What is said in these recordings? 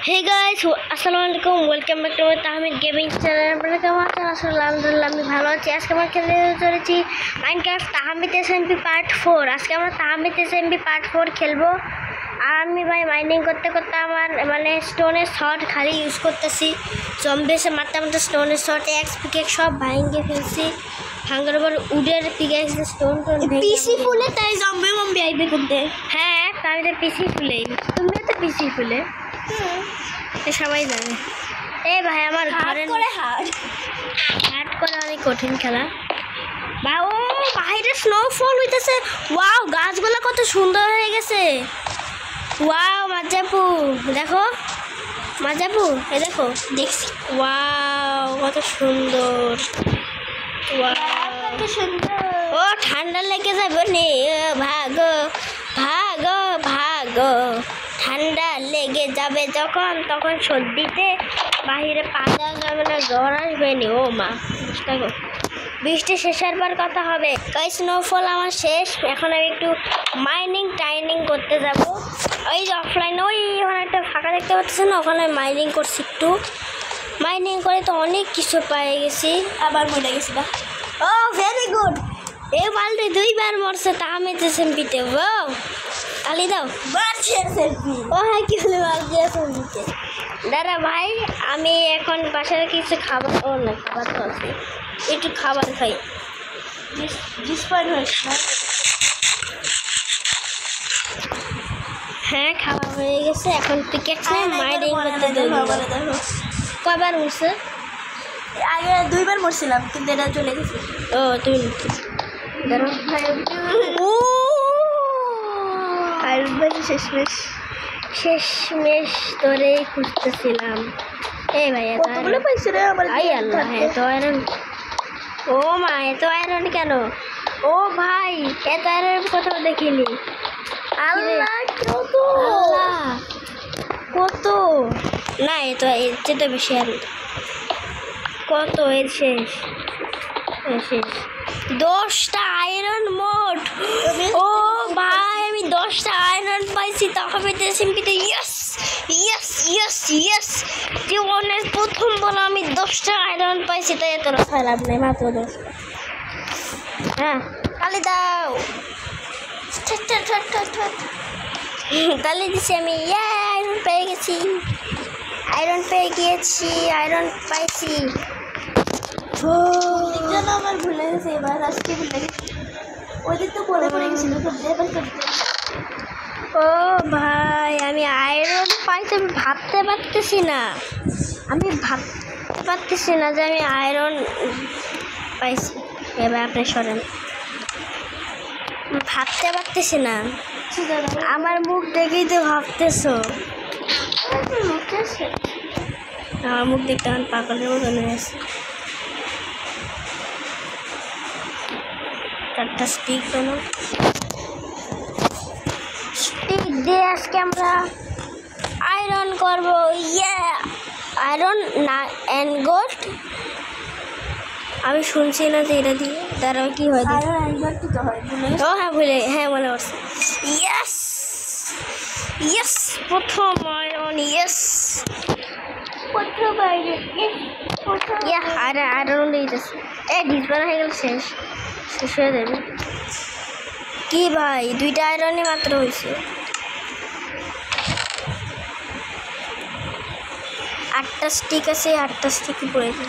Hey guys, assalamualaikum. Welcome back to my Tahmid Gaming channel. আপনারা কেমন আছেন? আসলে আলহামদুলিল্লাহ আমি ভালো আছি। আজকে আমরা খেলতে চলেছি মাইনক্রাফট তাহমিদ এসএমপি পার্ট 4। আজকে আমরা তাহমিদ এসএমপি পার্ট 4 খেলবো। আর আমি ভাই মাইনিং করতে করতে আমার মানে স্টোনের শট খালি ইউজ করতেছি। জম্বি এসে মারতে মারতে স্টোনের শট এক্স পিকেক্স সব ভাঙিয়ে ফেলছি। ভাঙার পর উডের পিকেক্স স্টোন পিসি ফুলে তাই জম্বি মম্বি আইবে করতে। হ্যাঁ আমি তো পিসি ফুলেই, তুমিও তো পিসি ফুলে, সবাই জানে। এই ভাই আমার ঘরে হার্ড করে অনেক কঠিন খেলা। বা ও বাইরে স্নোফল হইতেছে। ওয়াও, গাছগুলো কত সুন্দর হয়ে গেছে। ওয়াও মাজাপু দেখো, মাজাপু এ দেখো, দেখছি ওয়াও কত সুন্দর। কত সুন্দর। ও ঠান্ডা লেগে যাবে নে, ভাগো ভাগো ভাগো। ঠান্ডা লেগে যাবে যখন, তখন সর্দিতে বাহিরে পাওয়া যাবে না, জ্বর আসবে নি। ও মা দেখো, বৃষ্টি শেষের পর কথা হবে। তাই স্নোফল আমার শেষ। এখন আমি একটু মাইনিং টাইনিং করতে যাব। ওই যে অফলাইনে ওই ওখানে একটা ফাঁকা দেখতে পাচ্ছি না, ওখানে মাইনিং করছি। একটু মাইনিং করে তো অনেক কিছু পেয়ে গেছি। আবার মরে গেছি না। ও ভেরি গুড। এই বালতি 2বার মরছে তাহমিদ এসএমপিতে। ও তালি দাও। বাড়ছে এসএমপি। ও হ্যাঁ, কি হলো বালতি এসএমপিতে। দাদা ভাই আমি এখন বাসায় কিছু খাবার, ও না খাবার তো আছে, একটু খাবার খাই। ডিসপয়েন্ট হয়েছে না? হ্যাঁ খাওয়া হয়ে গেছে। এখন পিকেক্সে মাইনিং করতে দেবো। কয়বার উঠছে? আগে 2বার মরছিলাম, কিন্তু এটা চলে গেছে। ও তুমি দাঁড়াও। ও আর শেষমেশ তোরে খুঁজতেছিলাম। এই ভাই কতগুলো পাইছি রে আমার। আই আল্লাহ, এত আয়রন। ও মা এত আয়রন কেন? ও ভাই এত আয়রন কোথাও দেখিনি। আল্লাহ কত আল্লাহ কত না, এ তো এর চেয়ে তো বেশি আয়রন। কত এর শেষ? শেষ 10টা আয়রন মোট। ও ভাই আমি 10টা আয়রন পাইছি তাহমিদ এসএমপিতে। ইয়েস ইয়েস ইয়েস ইয়েস, জীবনের প্রথম বলে আমি 10টা আয়রন পাইছি। তাই এত রাখা লাভ নেই, মাত্র 10। হ্যাঁ তালি দাও। তালি দিছি আমি। আয়রন পেয়ে গেছি, আয়রন পেয়ে গিয়েছি, আয়রন পাইছি। যেন আমার ভুলে গেছে, এবার আজকে ভুলে গেছি। ওই দিন তো বলে পড়ে গেছিল এবার করতে। ও ভাই আমি আয়রন পাইছি, আমি ভাবতে পারতেছি না। আমি ভাবতে পারতেছি না যে আমি আয়রন পাইছি। এবার আপনি সরেন, ভাবতে পারতেছি না। আমার মুখ দেখেই তো ভাবতেছো। আমার মুখ দেখতে আমার পাগলের মতন হয়ে আছে। 4টা স্টিক কেন? স্টিক দিয়ে আজকে আমরা আয়রন করবো। ইয়ে আয়রন না এন্ড গোল্ড। আমি শুনছি না যে এটা দিয়ে দাঁড়াও কি হয়। ও হ্যাঁ ভুলে, হ্যাঁ মনে পড়ছে। ইয়েস ইয়েস, প্রথম আয়রন। ইয়েস আয়রন দিয়েছে। এ ডিসপ্লে হয়ে গেল, শেষ হয়ে যাবে। কি ভাই 2টা আয়রনই মাত্র হয়েছে। 8টা স্টিক আছে, 8টা স্টিকই পড়েছে।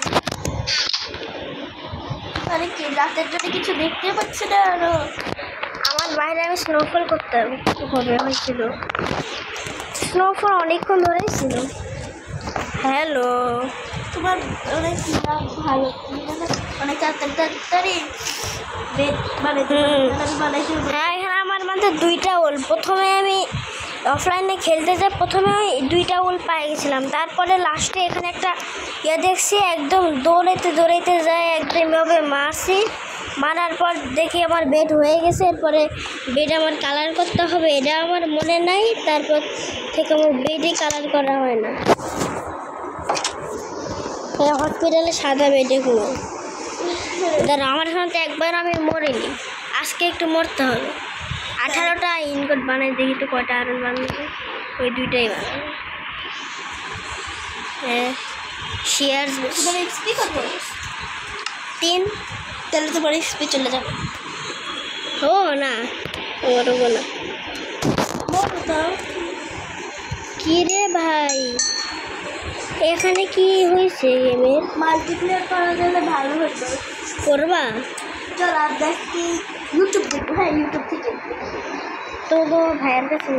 আরে কি রাতের জন্য কিছু দেখতে পাচ্ছি না। আরো আমার বাইরে আমি স্নোফল করতে হবে হয়েছিল। স্নোফল অনেকক্ষণ ধরেই ছিল। হ্যালো তোমার অনেক ভালো, অনেক তাড়াতাড়ি বানাইতে। হ্যাঁ এখানে আমার মাঝে 2টা ওল। প্রথমে আমি অফলাইনে খেলতে যাই, প্রথমে আমি 2টা ওল পেয়ে গেছিলাম। তারপরে লাস্টে এখানে একটা দেখছি, একদম দৌড়াইতে যায়, একদম এভাবে মারছি। মারার পর দেখি আমার বেড হয়ে গেছে। এরপরে বেড আমার কালার করতে হবে, এটা আমার মনে নাই। তারপর থেকে আমার বেডই কালার করা হয় না। হসপিটালে সাদা বেডে কোনো আমার এখানে তো একবার আমি মরিনি, আজকে একটু মরতে হবে। 18টা ইনগট বানাই দেখি তো কয়টা আয়রন বানাবে। ওই 2টাই বানাবে। শেয়ার তোমার এক্সপি কত? 3। তাহলে তোমার এক্সপি চলে যাবে। ও না ওরকম না। বলো তো কি রে ভাই এখানে কি হয়েছে গেমের? মাল্টিপ্লেয়ার করা গেলে ভালো হতো। করবা চল আর দেখি ইউটিউব দেখবো। হ্যাঁ ইউটিউব থেকে তো ভাইয়ের কাছে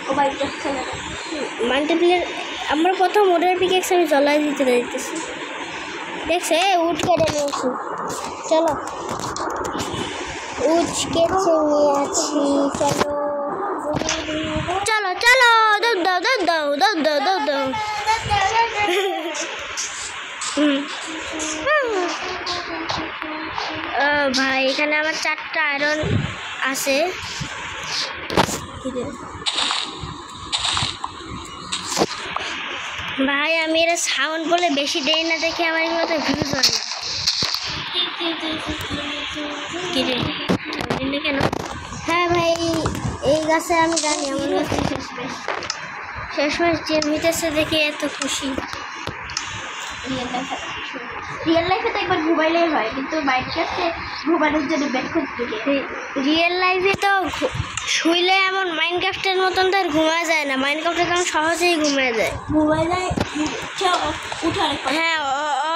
ও বাইকটা খেলে না। মাল্টিপ্লেয়ার আমরা প্রথম ওটার পিকেক্স আমি জ্বলাই দিতে যাইতেছি। দেখছে উঠ কেটে নিয়েছি। চলো উঠ কেটে নিয়ে আছি। চলো চলো চলো দাও দাও দাও দাও দাও দাও দাও ভাই এখানে আমার 4টা আয়রন আছে। ভাই আমি এরা সাউন্ড বলে বেশি দেই না দেখে আমার এগুলো তো ভিউজ হয় না। কি রে কেন? হ্যাঁ ভাই এই গাছে আমি জানি আমার গাছে শেষমেশ চেন হইতেছে দেখে এত খুশি। রিয়েল লাইফে তো একবার ঘুমাইলেই হয়, কিন্তু মাইনক্রাফটে ঘুমানোর জন্য বেড খুঁজতে রিয়েল লাইফে তো শুইলে এমন মাইনক্রাফটের মতন তো আর ঘুমা যায় না। মাইনক্রাফটে তো সহজেই ঘুমিয়ে যায়। ঘুমাই যায় উঠার হ্যাঁ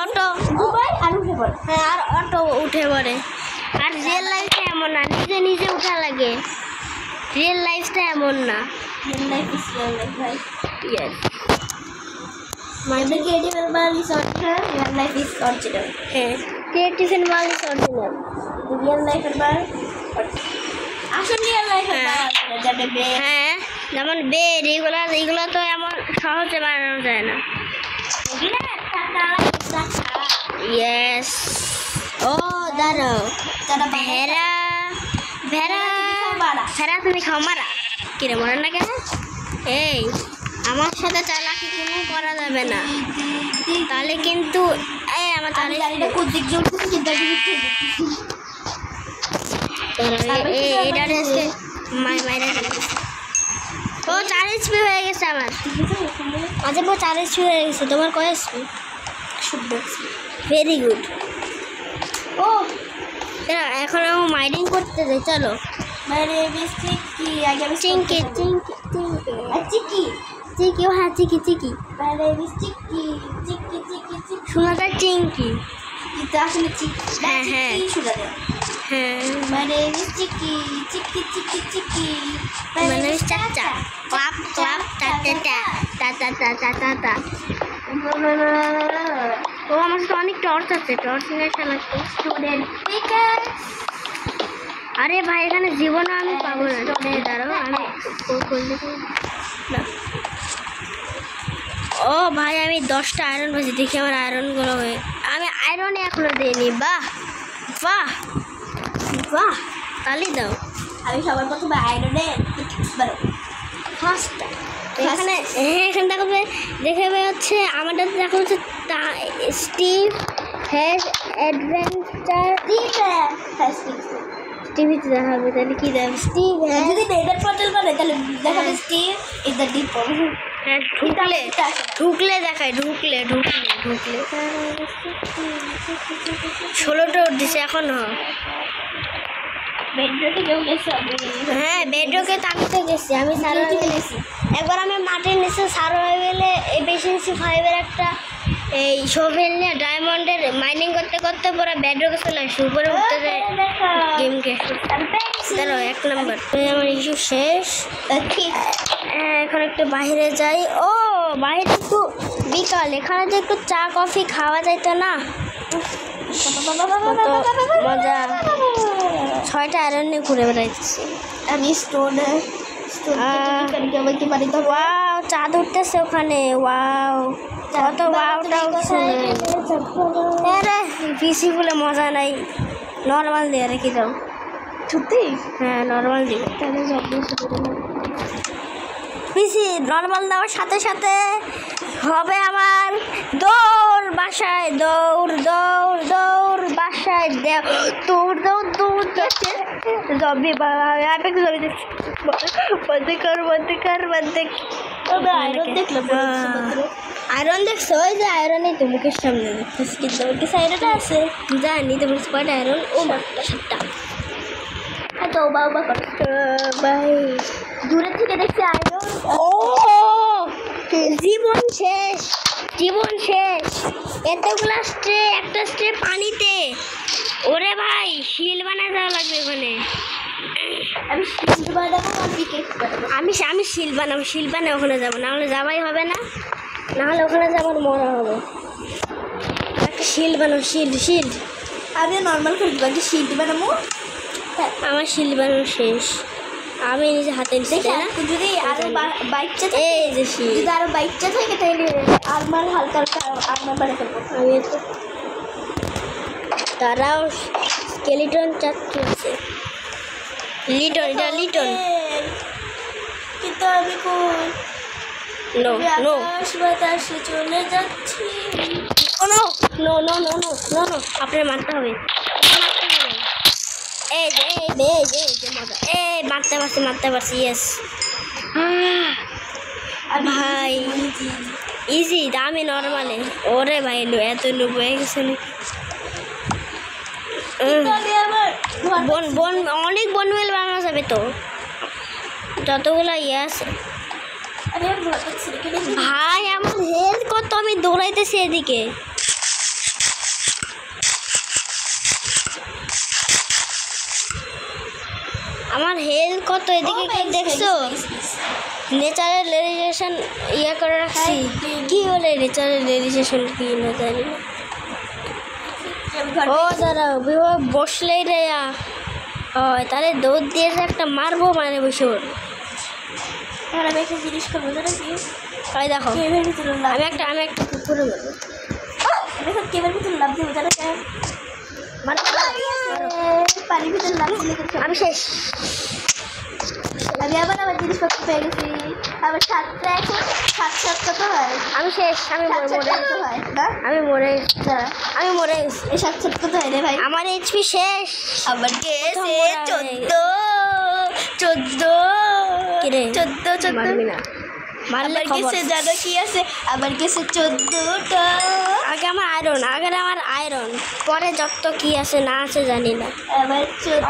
অটো ঘুমায় আর উঠে পড়ে। হ্যাঁ আর অটো উঠে পড়ে। আর রিয়েল লাইফে এমন না, নিজে নিজে উঠা লাগে। রিয়েল লাইফটা এমন না। Real life is real life ভাই। Yes The creative animal is original, real life is original. হ্যাঁ creative animal is original. The real life animal আসল রিয়েল লাইফ যাবে বে। হ্যাঁ যেমন বেড এইগুলো তো এমন সহজে বানানো যায় না। ইয়েস ও দাঁড়াও ভেড়া ভেড়া ভেড়া তুমি খাও মারা কিরে মরে না কেন? এই আমার সাথে চালাকি কোনো করা যাবে না, তাহলে কিন্তু এই আমার তাহলে কুদিক জলতেছে কিন্তু এইটা আজকে মাইরা ও 4 HP হয়ে গেছে আমার। আজ 4 HP হয়ে গেছে। তোমার কয় HP? Very good. ও এখন আমি মাইনিং করতে যাই। চলো মানে বেসিক কি আগে আমি চিংকি চিংকি চিংকি চিকি হ্যাঁ চিকি চিকি মানে বেসিক কি চিকি চিকি চিকি শোনা যায় চিংকি কিন্তু আসলে চিকি হ্যাঁ হ্যাঁ শোনা যায়। হ্যাঁ মানে চিকি চিকি চিকি চিকি মানে চাচা ক্লাপ ক্লাপ টা টা টা টা টা টা টা টা। ও আমার তো অনেক টর্চ আছে, টর্চ নিয়ে চালাচ্ছি। স্টুডেন্ট পিকার আরে ভাই এখানে জীবনও আমি পাবো না। দাঁড়াও আমি ও ভাই আমি 10টা আয়রন পেয়েছি। দেখি আমার আয়রনগুলো হয়ে আমি আয়রনে এখনো দিইনি। বাহ বাহ বাহ তালি দাও। আমি সবার প্রথমে আয়রনে ফার্স্ট এখানে এখানে দেখে হচ্ছে আমাদের দেখা হচ্ছে স্টিভ হ্যাজ অ্যাডভেঞ্চার টিভিতে দেখাবে। তাহলে কি দেখাবে? স্টিভ যদি নেদার পোর্টাল করে তাহলে দেখাবে স্টিভ ইজ দ্য ডিপ। হ্যাঁ ঢুকলে দেখায়। ঢুকলে 16টা উঠছে এখন। বেডরকে কেউ গেছে? হ্যাঁ বেডরকে তাকিতে গেছি আমি। একবার আমি মাটির নিচে সার্ভাইভেলে এফিসিয়েন্সি 5-এর একটা এই শোভেল নিয়ে ডায়মন্ডের মাইনিং করতে করতে পরে বেডরকে চলে আসি। উপরে উঠতে যায় গেম কে। দাঁড়াও 1 নম্বর আমার ইস্যু শেষ। এখন একটু বাইরে যাই। ও বাইরে একটু বিকাল, এখানে তো একটু চা কফি খাওয়া যাইতো না? মজা। 6টা আয়রন নিয়ে ঘুরে বেড়াইতেছি আমি স্টোনে ওয়াও চাঁদ উঠতেছে ওখানে। ওয়াও কত ওয়াওটা উঠছে। আরে পিসি বলে মজা নাই, নর্মাল দিয়ে রেখে দাও। সত্যি? হ্যাঁ নর্মাল দিবে। তাহলে পিসি নর্মাল দেওয়ার সাথে সাথে হবে আমার দৌড় বাসায়, দৌড় দৌড় দৌড় বাসায়, দৌড় দৌড় দৌড় জবি বন্ধ কর আয়রন দেখলাম আয়রন দেখছো? ওই যে আয়রনই তো মুখের সামনে দেখতেছি, কিন্তু ওর কিছু আয়রনটা আছে জানি তো বলছি কয়টা আয়রন? ও মাত্রা 7টা। তো বাবা ভাই দূরের থেকে দেখছি আয়রন। ও জীবন শেষ, জীবন শেষ। এতগুলা স্ট্রে, একটা স্ট্রে পানিতে। ওরে ভাই শিল বানায় যাওয়া লাগবে ওখানে। আমি শিল্ড বানাবো আর পিকেট বানাবো। আমি শিল বানাবো, শিল বানাবো, ওখানে যাবো, না হলে যাওয়াই হবে না, না হলে ওখানে যাবার মরা হবে। একটা শিল বানাবো, শিল। আমি নর্মাল করে দিব, একটা শিল্ড বানাবো। আমার শিল বানানো শেষ, আমি নিজে হাতে নিচ্ছি না। যদি আরো বাইকটা থাকে, এই যে শিল, যদি আরো বাইকটা থাকে তাহলে আরমার হালকা হালকা আরমার বানিয়ে ফেলবো। আমি তো তারাও স্কেলিটন চাচ্ছি আছে, লিটন, এটা লিটন। কিন্তু আমি কই নো নো আকাশ বাতাসে চলে যাচ্ছি। No no no no no no no আপনার মারতে হবে, এই যে মজা, এই মারতে পারছি ইয়েস ভাই। ইজি, আমি নর্মালে। ওরে ভাই এত নুব হয়ে গেছে আমি আবার বন অনেক বনমেল বানানো যাবে তো, যতগুলো ইয়ে আছে। আমি আর ভয় পাচ্ছি না, কেন জানি? ভাই আমার হেলথ কত, আমি দৌড়াইতেছি এদিকে। আমার হেলথ কত এদিকে, কি দেখছো? নেচারের রেডিয়েশন ইয়ে করে রাখছি। কি বলে নেচারের রেডিয়েশন কি না জানি না। আমি ঘর ও দাঁড়াও, বিবাহ বসলেই রে হয়, তাহলে দৌড় দিয়ে একটা মারবো, মানে বসে ওর। আর আমি একটা জিনিস করবো, জানো কি? তাই দেখো কেবের ভিতরে লাভ আমি একটা কুকুরে মারবো। আমি এখন কেবের ভিতরে লাভ দেবো, জানো কেন? পানির ভিতরে লাভ দিলে কিছু আমি শেষ। আমি আবার আমার জিনিসপত্র পেয়ে গেছি। আবার 7টা, এখন 7 কত হয়? আমি শেষ, আমি 7 মরে কত হয় না? আমি মরে দাঁড়া, আমি মরে গেছি। এই 7 কত হয় রে ভাই? আমার এইচপি শেষ। আমার গেছে 14 কিরে 14 মারবি না, মারলে আমার খবর। গেছে জানো কি আছে? আমার গেছে 14টা। আগে আমার আয়রন, পরে যত কি আছে না আছে জানি না।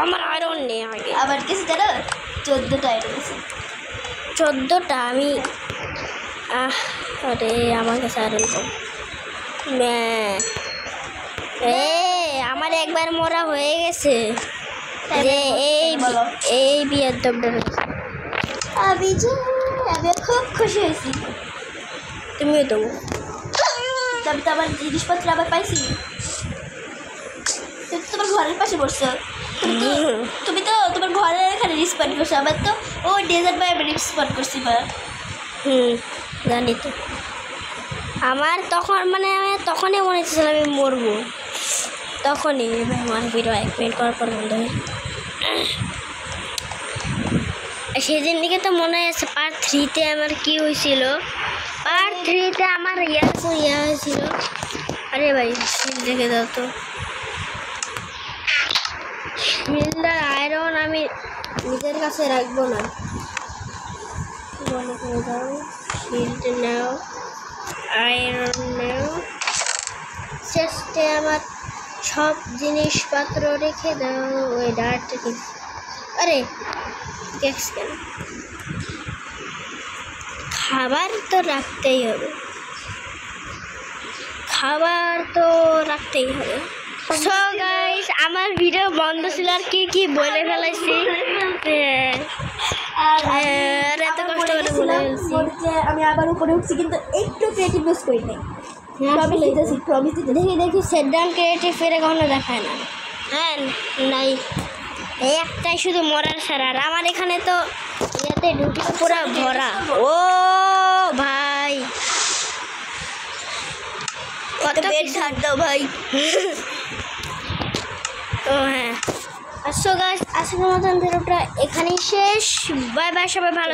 আমার আয়রন নেই আগে। আমার গেছে জানো 14টা গেছে। 14টা আমি আরে আমার কাছে আয়রন কম। আমার একবার মরা হয়ে গেছে যে এই বিয়ের দবটা। আমি খুব খুশি হয়েছি। তুমিও তো তবে তো আমার জিনিসপত্র আবার পাইছি। তুমি তো তোমার ঘরের পাশে বসছো, তুমি তো তোমার ঘরের এখানে রিসপন্ড করছো। আবার তো ও ডেজার্ট বাই আমি রিসপন্ড করছি বা জানি তো। আমার তখন মানে আমি তখনই মনে হচ্ছিল আমি মরবো, তখনই আমার ভিডিও 1 মিনিট করার পর বন্ধ হয়ে। সেদিন দিকে তো মনে আছে পার্ট 3-তে আমার কি হয়েছিল। পার্ট 3-তে আমার ইয়া হয়েছিল। আরে ভাই শিল দেখে দাও তো, শিলদার আয়রন আমি নিজের কাছে রাখবো না, মনে করে দাও। শিলটা নাও, আয়রন নাও, চেস্টে আমার সব জিনিসপত্র রেখে দাও। ওই ডার্টটা আরে দেখছ কেন, খাবার তো রাখতেই হবে, সো গাইস আমার ভিডিও বন্ধ ছিল আর কি বলে ফেলাইছি। আর এত কষ্ট করে বলে ফেলছি। আমি আবার উপরে উঠছি, কিন্তু একটু ক্রিয়েটিভ ইউজ করি নাই। দেখি সেট ডাউন ক্রিয়েটিভ ফেরে কখনো দেখায় না। হ্যাঁ নাই, এই একটাই শুধু মরার সারা। আর আমার এখানে তো ইয়াতে ঢুকে পুরো ভরা। ও ভাই কত বেড ধার দাও ভাই। ও হ্যাঁ, আসো গাছ আজকের মতন ভিডিওটা এখানেই শেষ। বাই বাই, সবাই ভালো।